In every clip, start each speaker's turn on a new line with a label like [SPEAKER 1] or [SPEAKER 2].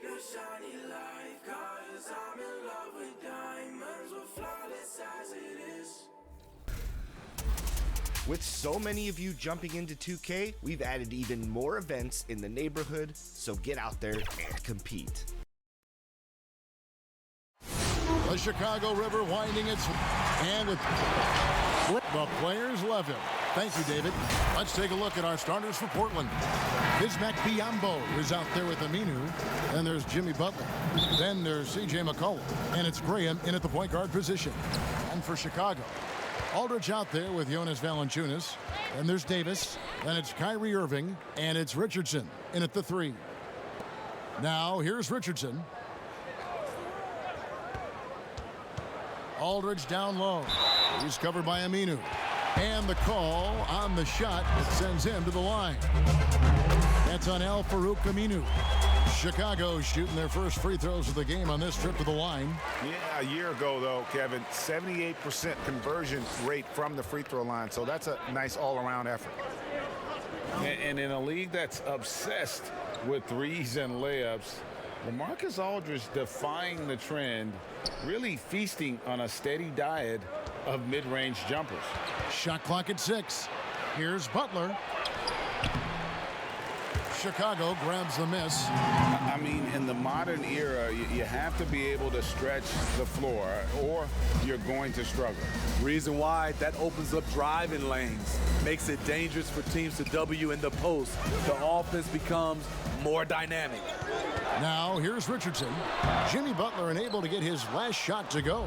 [SPEAKER 1] keep your shiny light, 'cause I'm in love with diamonds, we're flawless as it is.
[SPEAKER 2] With so many of you jumping into 2K, we've added even more events in the neighborhood, so get out there and compete.
[SPEAKER 3] The Chicago River winding its and the players love him. Thank you, David. Let's take a look at our starters for Portland. Bismack Biyombo is out there with Aminu. Then there's Jimmy Butler. Then there's C.J. McCollum. And it's Graham in at the point guard position. And for Chicago, Aldridge out there with Jonas Valanciunas. Then there's Davis. Then it's Kyrie Irving. And it's Richardson in at the 3. Now here's Richardson. Aldridge down low. He's covered by Aminu. And the call on the shot that sends him to the line. That's on Al-Farouq Aminu. Chicago shooting their first free throws of the game on this trip to the line.
[SPEAKER 4] Yeah, a year ago, though, Kevin, 78% conversion rate from the free throw line. So that's a nice all-around effort.
[SPEAKER 5] And in a league that's obsessed with threes and layups, LaMarcus Aldridge defying the trend, really feasting on a steady diet of mid-range jumpers.
[SPEAKER 3] Shot clock at 6. Here's Butler. Chicago grabs the miss.
[SPEAKER 5] I mean, in the modern era, you have to be able to stretch the floor or you're going to struggle.
[SPEAKER 6] Reason why, that opens up driving lanes, makes it dangerous for teams to W in the post. The offense becomes more dynamic.
[SPEAKER 3] Now here's Richardson. Jimmy Butler unable to get his last shot to go.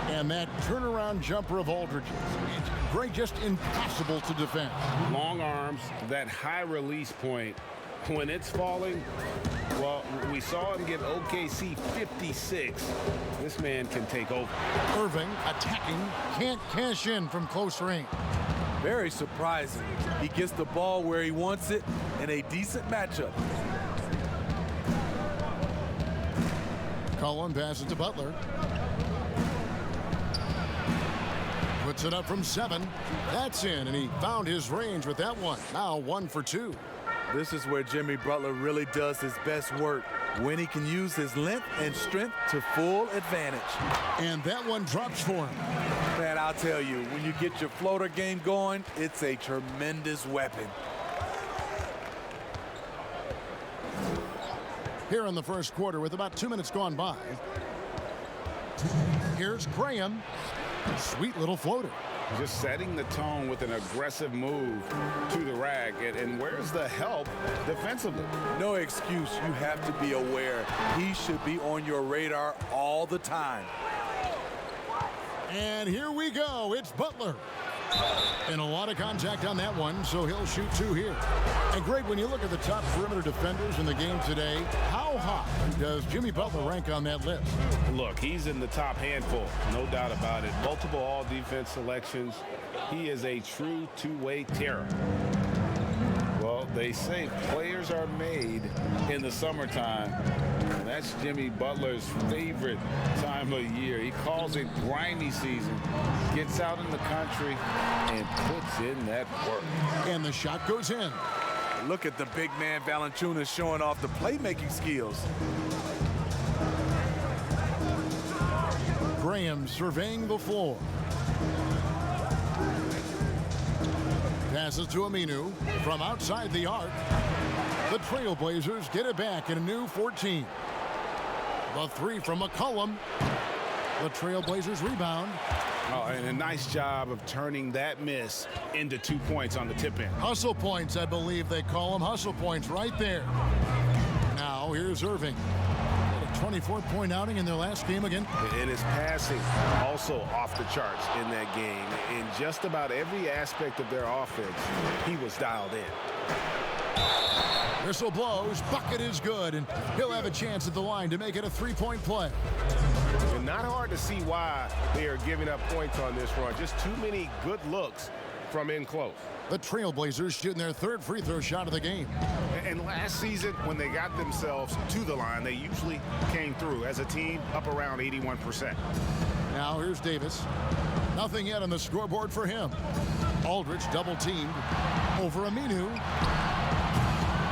[SPEAKER 3] And that turnaround jumper of Aldridge's, it's great, just impossible to defend.
[SPEAKER 5] Long arms, that high release point, when it's falling, well, we saw him give OKC 56. This man can take over.
[SPEAKER 3] Irving attacking, can't cash in from close range.
[SPEAKER 6] Very surprising. He gets the ball where he wants it in a decent matchup.
[SPEAKER 3] Cullen passes to Butler. Puts it up from 7. That's in, and he found his range with that one. Now 1 for 2.
[SPEAKER 6] This is where Jimmy Butler really does his best work, when he can use his length and strength to full advantage.
[SPEAKER 3] And that one drops for him.
[SPEAKER 6] Man, I'll tell you, when you get your floater game going, it's a tremendous weapon.
[SPEAKER 3] Here in the first quarter with about 2 minutes gone by. Here's Graham. Sweet little floater.
[SPEAKER 5] Just setting the tone with an aggressive move to the rack. And where's the help defensively?
[SPEAKER 6] No excuse. You have to be aware. He should be on your radar all the time.
[SPEAKER 3] And here we go. It's Butler. And a lot of contact on that one, so he'll shoot 2 here. And great, when you look at the top perimeter defenders in the game today, how high does Jimmy Butler rank on that list?
[SPEAKER 5] Look, he's in the top handful, no doubt about it. Multiple all-defense selections. He is a true two-way terror. Well, they say players are made in the summertime. And that's Jimmy Butler's favorite time of year. He calls it grimy season. Gets out in the country and puts in that work.
[SPEAKER 3] And the shot goes in.
[SPEAKER 6] Look at the big man Valanciunas showing off the playmaking skills.
[SPEAKER 3] Graham surveying the floor. Passes to Aminu from outside the arc. The Trailblazers get it back in a new 14. The 3 from McCollum. The Trailblazers rebound.
[SPEAKER 5] Oh, and a nice job of turning that miss into 2 points on the tip in.
[SPEAKER 3] Hustle points, I believe they call them. Hustle points right there. Now here's Irving. A 24-point outing in their last game again.
[SPEAKER 5] And his passing also off the charts in that game. In just about every aspect of their offense, he was dialed in.
[SPEAKER 3] Whistle blows, bucket is good, and he'll have a chance at the line to make it a 3-point play.
[SPEAKER 4] And not hard to see why they are giving up points on this run. Just too many good looks from in close.
[SPEAKER 3] The Trailblazers shooting their 3rd free throw shot of the game.
[SPEAKER 4] And last season, when they got themselves to the line, they usually came through as a team up around 81%.
[SPEAKER 3] Now here's Davis. Nothing yet on the scoreboard for him. Aldridge double teamed over Aminu.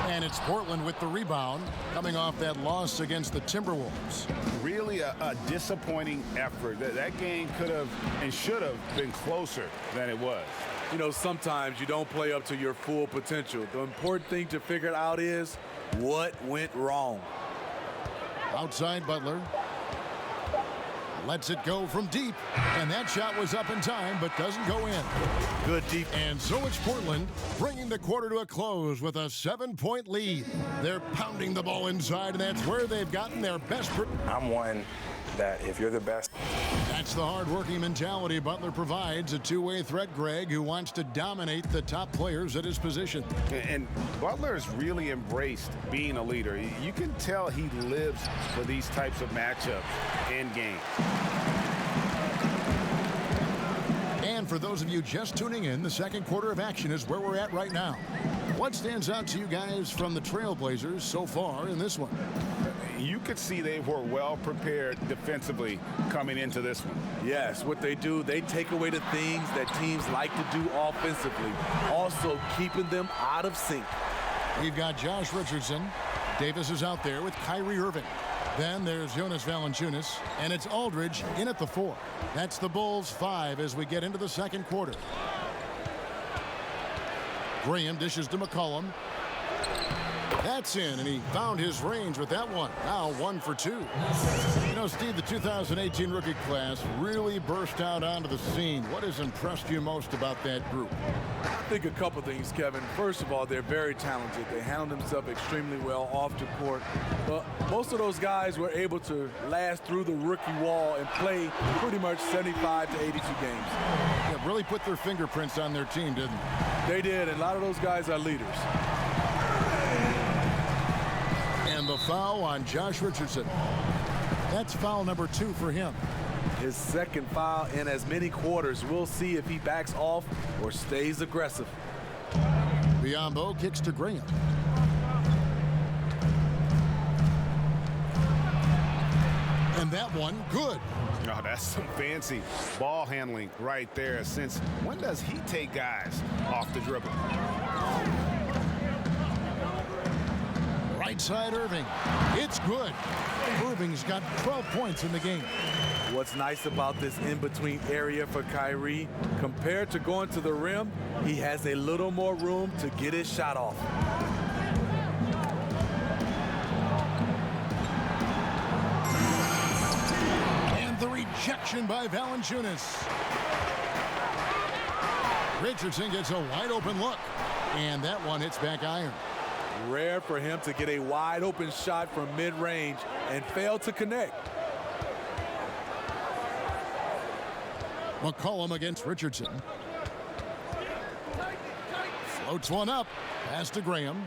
[SPEAKER 3] And And it's Portland with the rebound, coming off that loss against the Timberwolves.
[SPEAKER 5] Really a disappointing effort. That game could have and should have been closer than it was.
[SPEAKER 6] You know, sometimes you don't play up to your full potential. The important thing to figure out is what went wrong.
[SPEAKER 3] Outside Butler. Lets it go from deep. And that shot was up in time, but doesn't go in.
[SPEAKER 6] Good deep.
[SPEAKER 3] And so it's Portland, bringing the quarter to a close with a 7-point lead. They're pounding the ball inside, and that's where they've gotten their best.
[SPEAKER 7] I'm one that if you're the best.
[SPEAKER 3] That's the hard-working mentality Butler provides. A two-way threat, Greg, who wants to dominate the top players at his position.
[SPEAKER 5] And Butler's really embraced being a leader. You can tell he lives for these types of matchups and games.
[SPEAKER 3] And for those of you just tuning in, the second quarter of action is where we're at right now. What stands out to you guys from the Trailblazers so far in this one?
[SPEAKER 5] You could see they were well prepared defensively coming into this one.
[SPEAKER 6] Yes, what they do, they take away the things that teams like to do offensively, also keeping them out of sync.
[SPEAKER 3] We've got Josh Richardson. Davis is out there with Kyrie Irving. Then there's Jonas Valanciunas, and it's Aldridge in at the 4. That's the Bulls' 5 as we get into the second quarter. Graham dishes to McCollum. That's in, and he found his range with that one. Now 1 for 2. You know, Steve, the 2018 rookie class really burst out onto the scene. What has impressed you most about that group?
[SPEAKER 6] I think a couple things, Kevin. First of all, they're very talented. They handle themselves extremely well off the court. But most of those guys were able to last through the rookie wall and play pretty much 75 to 82 games.
[SPEAKER 3] Yeah, really put their fingerprints on their team, didn't they?
[SPEAKER 6] They did, and a lot of those guys are leaders.
[SPEAKER 3] And the foul on Josh Richardson. That's foul number 2 for him.
[SPEAKER 6] His second foul in as many quarters. We'll see if he backs off or stays aggressive.
[SPEAKER 3] Biyombo kicks to Graham. And that one, good.
[SPEAKER 5] Oh, that's some fancy ball handling right there. Since when does he take guys off the dribble?
[SPEAKER 3] Right side Irving. It's good. Irving's got 12 points in the game.
[SPEAKER 6] What's nice about this in-between area for Kyrie, compared to going to the rim, he has a little more room to get his shot off.
[SPEAKER 3] And the rejection by Valanciunas. Richardson gets a wide open look. And that one hits back iron.
[SPEAKER 6] Rare for him to get a wide open shot from mid-range and fail to connect.
[SPEAKER 3] McCollum against Richardson. Floats one up. Pass to Graham.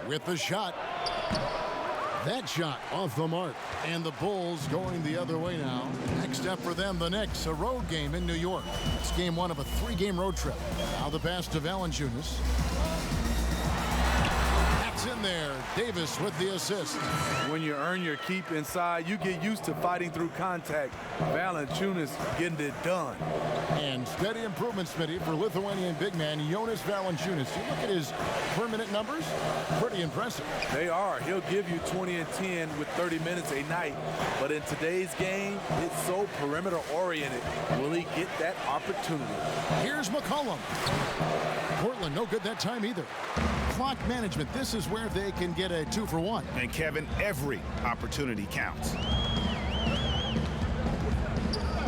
[SPEAKER 3] With the shot. That shot off the mark. And the Bulls going the other way now. Next up for them, the Knicks, a road game in New York. It's game 1 of a 3-game road trip. Now the pass to Valanciunas. That's in there. Davis with the assist.
[SPEAKER 6] When you earn your keep inside, you get used to fighting through contact. Valanciunas getting it done.
[SPEAKER 3] And steady improvement, Smitty, for Lithuanian big man Jonas Valanciunas. You look at his per-minute numbers, pretty impressive.
[SPEAKER 6] They are. He'll give you 20 and 10 with 30 minutes a night. But in today's game, it's so perimeter-oriented. Will he get that opportunity?
[SPEAKER 3] Here's McCollum. Portland, no good that time either. Clock management, this is where they can get a 2-for-1.
[SPEAKER 5] And Kevin, every opportunity counts.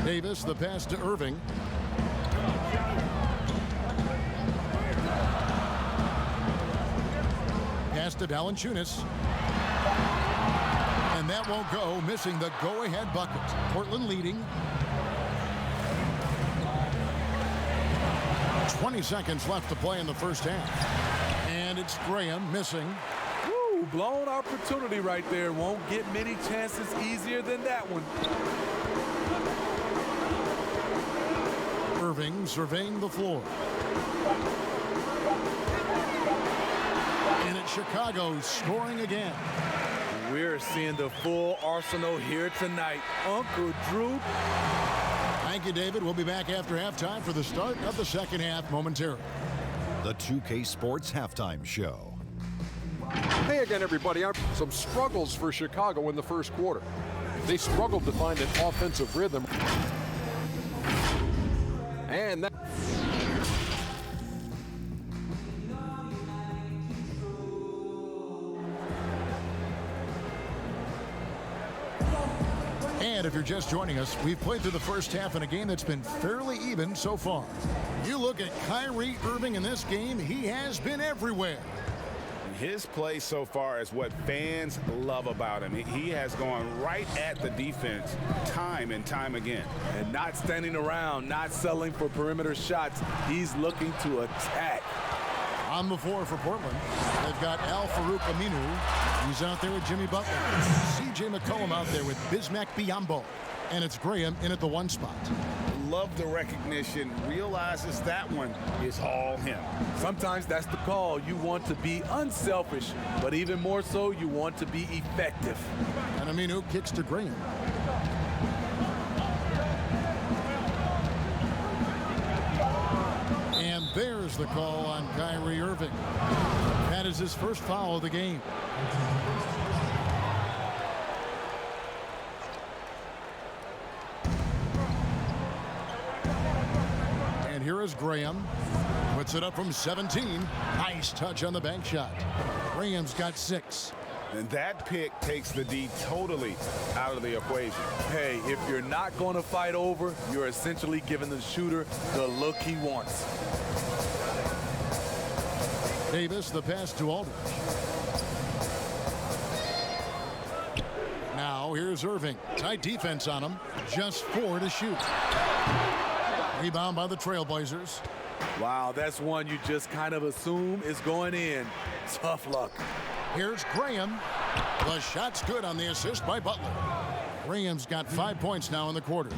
[SPEAKER 3] Davis, the pass to Irving. Pass to Valanciunas. And that won't go, missing the go-ahead bucket. Portland leading. 20 seconds left to play in the first half. And it's Graham missing.
[SPEAKER 6] Woo, blown opportunity right there. Won't get many chances easier than that one.
[SPEAKER 3] Irving surveying the floor. And it's Chicago scoring again.
[SPEAKER 6] We're seeing the full arsenal here tonight. Uncle Drew.
[SPEAKER 3] Thank you, David. We'll be back after halftime for the start of the second half momentarily.
[SPEAKER 8] The 2K Sports Halftime Show.
[SPEAKER 9] Hey again, everybody. Some struggles for Chicago in the first quarter. They struggled to find an offensive rhythm. And that...
[SPEAKER 3] And if you're just joining us, we've played through the first half in a game that's been fairly even so far. You look at Kyrie Irving in this game, he has been everywhere.
[SPEAKER 5] His play so far is what fans love about him. He has gone right at the defense time and time again.
[SPEAKER 6] And not standing around, not settling for perimeter shots. He's looking to attack.
[SPEAKER 3] On the floor for Portland, they've got Al-Farouq Aminu. He's out there with Jimmy Butler. C.J. McCollum out there with Bismack Biyombo. And it's Graham in at the 1 spot.
[SPEAKER 5] Love the recognition, realizes that one is all him.
[SPEAKER 6] Sometimes that's the call. You want to be unselfish, but even more so, you want to be effective.
[SPEAKER 3] And Aminu kicks to Graham. And there's the call on Kyrie Irving. That is his first foul of the game. And here is Graham. Puts it up from 17. Nice touch on the bank shot. Graham's got 6.
[SPEAKER 5] And that pick takes the D totally out of the equation.
[SPEAKER 6] Hey, if you're not going to fight over, you're essentially giving the shooter the look he wants.
[SPEAKER 3] Davis, the pass to Aldridge. Now here's Irving. Tight defense on him. Just 4 to shoot. Rebound by the Trailblazers.
[SPEAKER 6] Wow, that's one you just kind of assume is going in. Tough luck.
[SPEAKER 3] Here's Graham. The shot's good on the assist by Butler. Graham's got 5 points now in the quarter.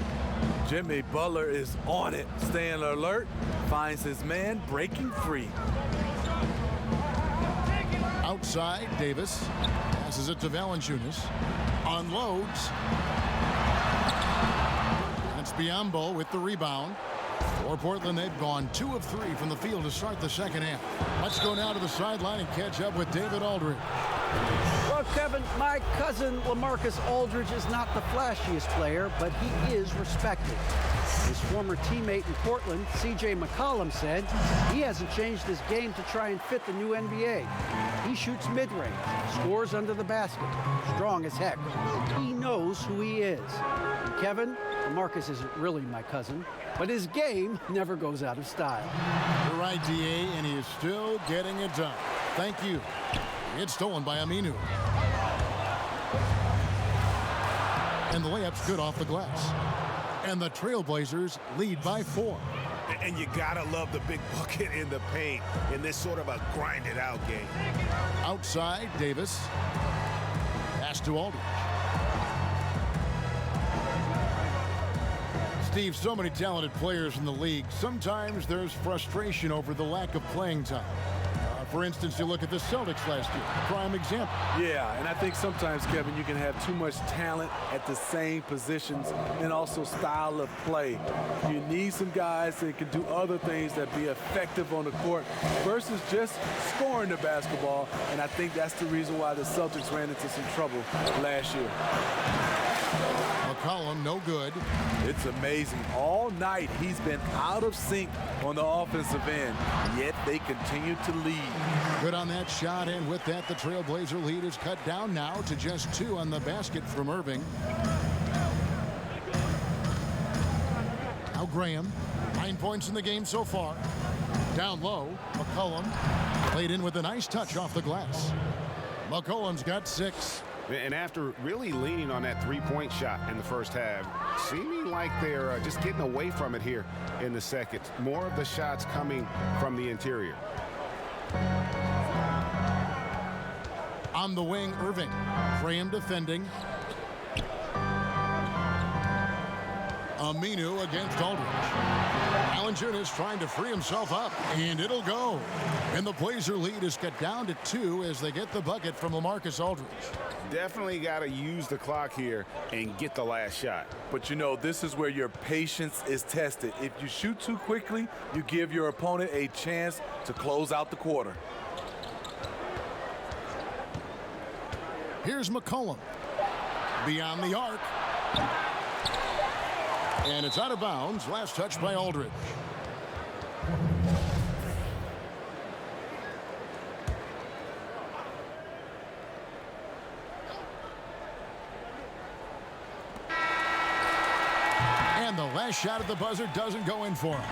[SPEAKER 6] Jimmy Butler is on it. Staying alert. Finds his man breaking free.
[SPEAKER 3] Outside, Davis. Passes it to Valanciunas. Unloads. That's Biyombo with the rebound. For Portland, they've gone 2 of 3 from the field to start the second half. Let's go now to the sideline and catch up with David Aldridge.
[SPEAKER 10] Well, Kevin, my cousin LaMarcus Aldridge is not the flashiest player, but he is respected. His former teammate in Portland, C.J. McCollum, said he hasn't changed his game to try and fit the new NBA. He shoots mid-range, scores under the basket, strong as heck. He knows who he is. And Kevin, LaMarcus isn't really my cousin, but his game never goes out of style.
[SPEAKER 3] You're right, D.A., and he is still getting it done. Thank you. It's stolen by Aminu. And the layup's good off the glass. And the Trailblazers lead by 4.
[SPEAKER 4] And you gotta love the big bucket in the paint in this sort of a grinded out game.
[SPEAKER 3] Outside, Davis. Pass to Aldridge. Steve, so many talented players in the league. Sometimes there's frustration over the lack of playing time. For instance, you look at the Celtics last year, prime example.
[SPEAKER 6] Yeah, and I think sometimes, Kevin, you can have too much talent at the same positions and also style of play. You need some guys that can do other things that be effective on the court versus just scoring the basketball, and I think that's the reason why the Celtics ran into some trouble last year.
[SPEAKER 3] McCollum, no good.
[SPEAKER 6] It's amazing. All night he's been out of sync on the offensive end, yet they continue to lead.
[SPEAKER 3] Good on that shot, and with that, the Trailblazer lead is cut down now to just 2 on the basket from Irving. Now Graham, 9 points in the game so far. Down low, McCollum played in with a nice touch off the glass. McCollum's got 6.
[SPEAKER 5] And after really leaning on that three-point shot in the first half, seeming like they're just getting away from it here in the second. More of the shots coming from the interior.
[SPEAKER 3] On the wing, Irving. Graham defending. Aminu against Aldridge. Valanciunas trying to free himself up, and it'll go. And the Blazer lead is cut down to 2 as they get the bucket from LaMarcus Aldridge.
[SPEAKER 5] Definitely got to use the clock here and get the last shot.
[SPEAKER 6] But you know, this is where your patience is tested. If you shoot too quickly, you give your opponent a chance to close out the quarter.
[SPEAKER 3] Here's McCollum. Beyond the arc. And it's out of bounds. Last touch by Aldridge. And the last shot at the buzzer doesn't go in for him.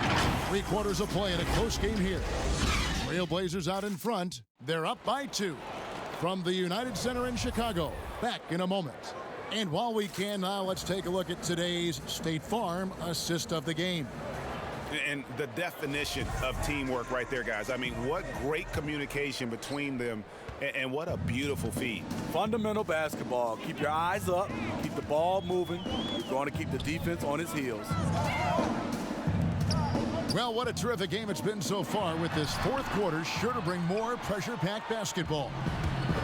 [SPEAKER 3] 3/4 of play in a close game here. Trailblazers out in front. They're up by 2. From the United Center in Chicago. Back in a moment. And while we can now, let's take a look at today's State Farm assist of the game.
[SPEAKER 5] And the definition of teamwork right there, guys. I mean, what great communication between them, and what a beautiful feed.
[SPEAKER 6] Fundamental basketball. Keep your eyes up. Keep the ball moving. You're going to keep the defense on its heels.
[SPEAKER 3] Well, what a terrific game it's been so far, with this 4th quarter sure to bring more pressure-packed basketball.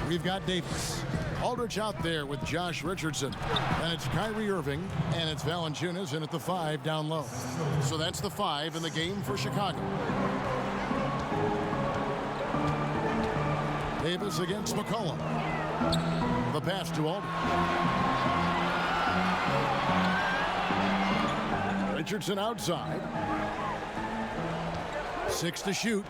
[SPEAKER 3] We've got Davis. Aldridge out there with Josh Richardson. And it's Kyrie Irving, and it's Valanciunas in at the 5 down low. So that's the 5 in the game for Chicago. Davis against McCollum. The pass to Aldridge. Richardson outside. 6 to shoot.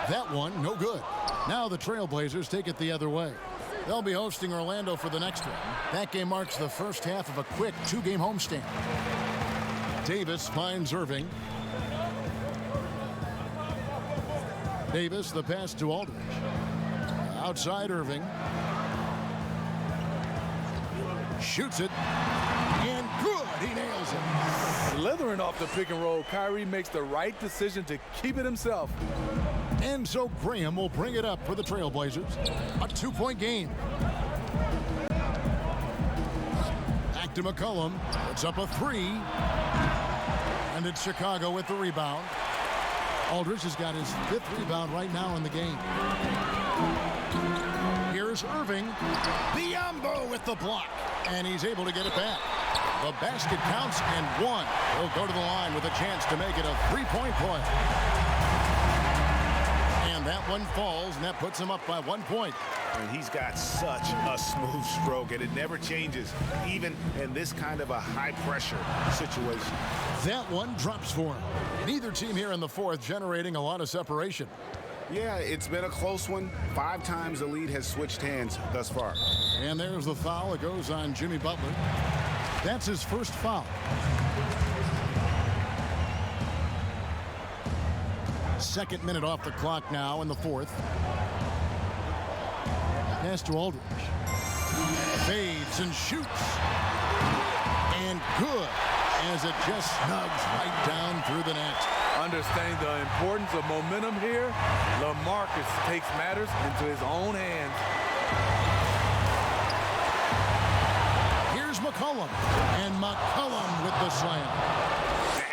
[SPEAKER 3] That one, no good. Now the Trailblazers take it the other way. They'll be hosting Orlando for the next one. That game marks the first half of a quick 2-game homestand. Davis finds Irving. Davis, the pass to Aldridge. Outside Irving. Shoots it. And good. He nails it.
[SPEAKER 6] Slithering off the pick and roll, Kyrie makes the right decision to keep it himself.
[SPEAKER 3] And so Graham will bring it up for the Trailblazers. A 2-point game. Back to McCollum. It's up a 3. And it's Chicago with the rebound. Aldridge has got his 5th rebound right now in the game. Here's Irving. Biombo with the block. And he's able to get it back. The basket counts, and 1. He'll go to the line with a chance to make it a 3-point play. And that one falls, and that puts him up by 1 point.
[SPEAKER 5] And he's got such a smooth stroke, and it never changes, even in this kind of a high-pressure situation.
[SPEAKER 3] That one drops for him. Neither team here in the 4th generating a lot of separation.
[SPEAKER 5] Yeah, it's been a close one. 5 times the lead has switched hands thus far.
[SPEAKER 3] And there's the foul. It goes on Jimmy Butler. That's his first foul. Second minute off the clock now in the 4th. Pass to Aldridge. Fades and shoots. And good, as it just snugs right down through the net.
[SPEAKER 6] Understanding the importance of momentum here, LaMarcus takes matters into his own hands.
[SPEAKER 3] Here's McCollum. And McCollum with the slam.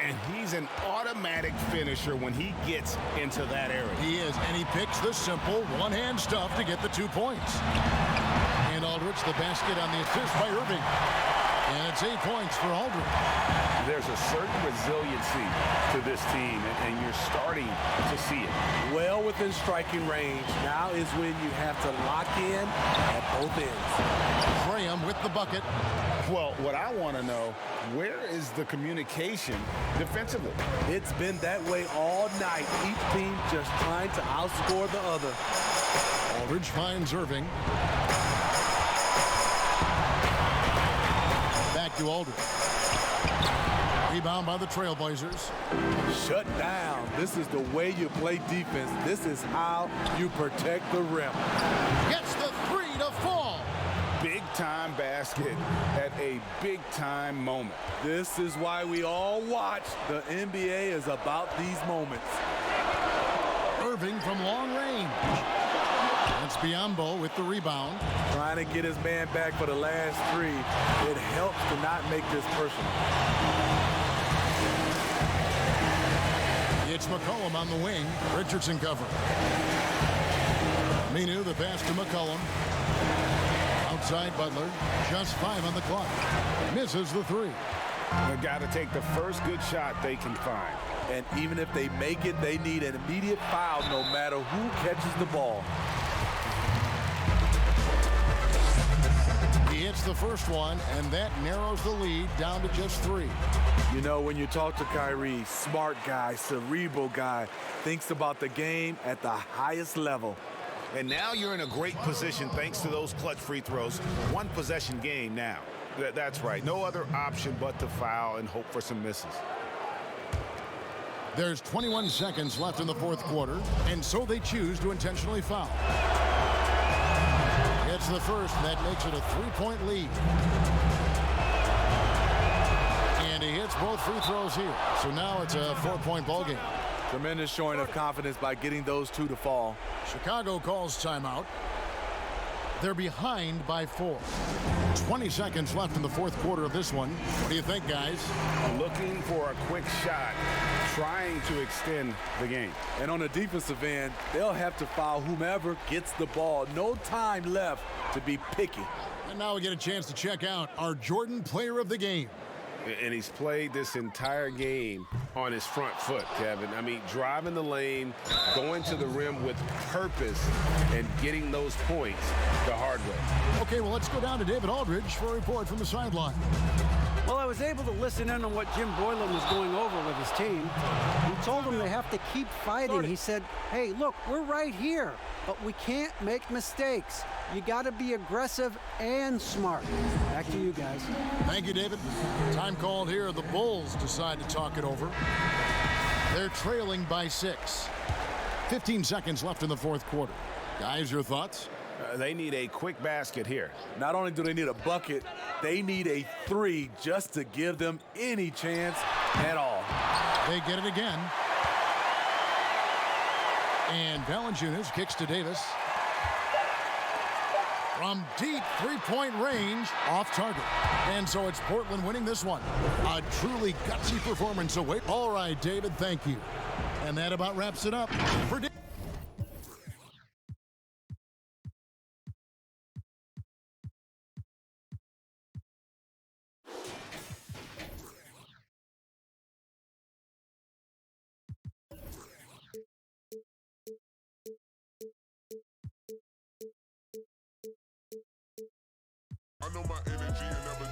[SPEAKER 5] And he's an automatic finisher when he gets into that area.
[SPEAKER 3] He is, and he picks the simple one-hand stuff to get the 2 points. And Aldridge, the basket on the assist by Irving. And it's 8 points for Aldridge.
[SPEAKER 5] There's a certain resiliency to this team, and you're starting to see it.
[SPEAKER 6] Well within striking range. Now is when you have to lock in at both ends.
[SPEAKER 3] Graham with the bucket.
[SPEAKER 5] Well, what I want to know, where is the communication defensively?
[SPEAKER 6] It's been that way all night. Each team just trying to outscore the other.
[SPEAKER 3] Aldridge finds Irving. Back to Aldridge. Rebound by the Trailblazers.
[SPEAKER 6] Shut down. This is the way you play defense. This is how you protect the rim.
[SPEAKER 3] Gets the 3 to fall.
[SPEAKER 5] Big-time basket at a big-time moment.
[SPEAKER 6] This is why we all watch. The NBA is about these moments.
[SPEAKER 3] Irving from long range. It's Biombo with the rebound.
[SPEAKER 6] Trying to get his man back for the last three. It helps to not make this personal.
[SPEAKER 3] It's McCollum on the wing. Richardson covering. Minu, the pass to McCollum. Outside Butler. Just 5 on the clock. Misses the three.
[SPEAKER 5] They've got to take the first good shot they can find.
[SPEAKER 6] And even if they make it, they need an immediate foul no matter who catches the ball.
[SPEAKER 3] He hits the first one, and that narrows the lead down to just 3.
[SPEAKER 6] You know, when you talk to Kyrie, smart guy, cerebral guy, thinks about the game at the highest level.
[SPEAKER 4] And now you're in a great position thanks to those clutch free throws. One possession game now. That's right. No other option but to foul and hope for some misses.
[SPEAKER 3] There's 21 seconds left in the fourth quarter, and so they choose to intentionally foul. It's the first, and that makes it a 3-point lead. And he hits both free throws here. So now it's a 4-point ball game.
[SPEAKER 6] Tremendous showing of confidence by getting those two to fall.
[SPEAKER 3] Chicago calls timeout. They're behind by 4. 20 seconds left in the fourth quarter of this one. What do you think, guys?
[SPEAKER 5] Looking for a quick shot, trying to extend the game.
[SPEAKER 6] And on the defensive end, they'll have to foul whomever gets the ball. No time left to be picky.
[SPEAKER 3] And now we get a chance to check out our Jordan Player of the Game.
[SPEAKER 5] And he's played this entire game on his front foot, Kevin. I mean, driving the lane, going to the rim with purpose, and getting those points the hard way.
[SPEAKER 3] Okay, well, let's go down to David Aldridge for a report from the sideline.
[SPEAKER 10] Well, I was able to listen in on what Jim Boylan was going over with his team. He told them they have to keep fighting. He said, hey, look, we're right here, but we can't make mistakes. You got to be aggressive and smart. Back to you guys.
[SPEAKER 3] Thank you, David. Time called here. The Bulls decide to talk it over. They're trailing by 6. 15 seconds left in the fourth quarter. Guys, your thoughts?
[SPEAKER 5] They need a quick basket here.
[SPEAKER 6] Not only do they need a bucket, they need a 3 just to give them any chance at all.
[SPEAKER 3] They get it again. And Valanciunas kicks to Davis. From deep three-point range, off target. And so it's Portland winning this one. A truly gutsy performance away. All right, David, thank you. And that about wraps it up for David.
[SPEAKER 1] I know my energy and never